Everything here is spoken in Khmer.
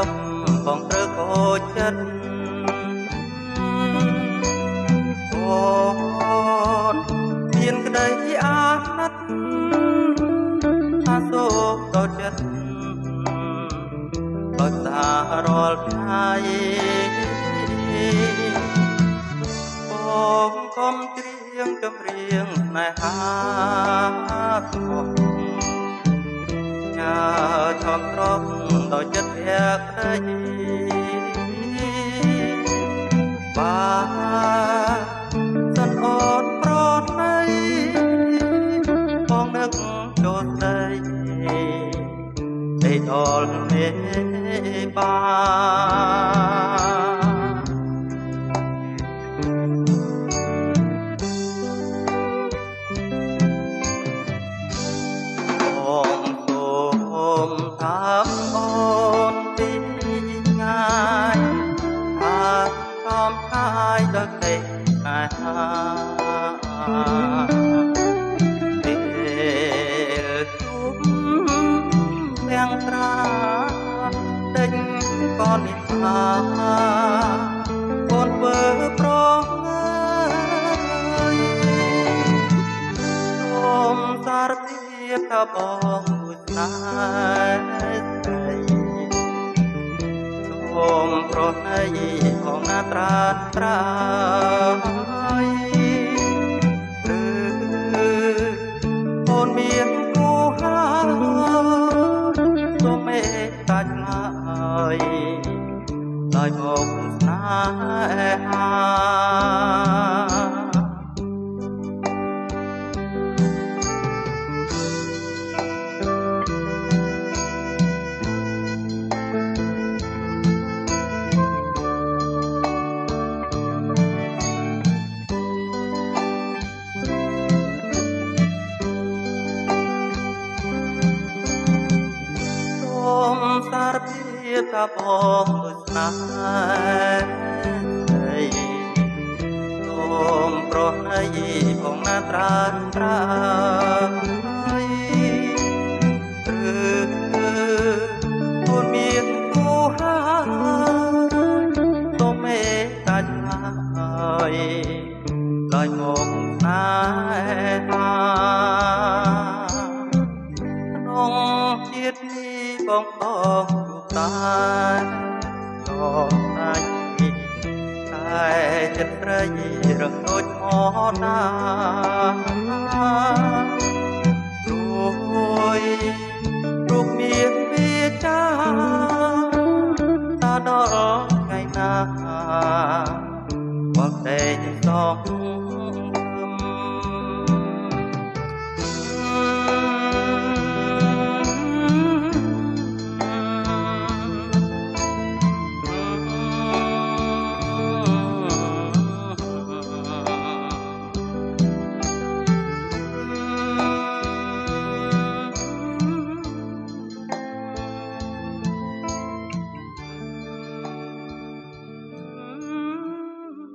ប់បងត្រូវខូចចិត្តអូនមានក្តីអាណិតអាសូរដល់ចិត្តដោយសាររាល់ថ្ងៃបងខំច្រៀងចម្រៀងស្នេហាស្មោះញ៉ាឈប់ត្រង់ដោយចិត្តភក្តីបាទសិនអូនប្រណីបងនឹកចូលស្ដីដលមេបាបងសូមតាមអូនពីងាយអាកំខាយដល់ទេអាហាទាំងត្រាដេញក៏និយាអូនធ្វើប្រងើយសូមសារភាពថាបងមួយស្នេហ៍ស្រីសូមប្រណីផងណាត្រាតត្រៃអូនមានគូហើយសូមមេត្តាឆ្លើយដោយមកស្នេហាសារភាពថាបងដូចស្នេហ៍ស្រីសូមប្រណីផងណាត្រានត្រៃឬអូនមានគូហើយសូមមេត្តាឆ្លើយដោយមកស្នេហាក្នុងជាតិនេះបងបងតែចិត្តស្រីរងដូចអណា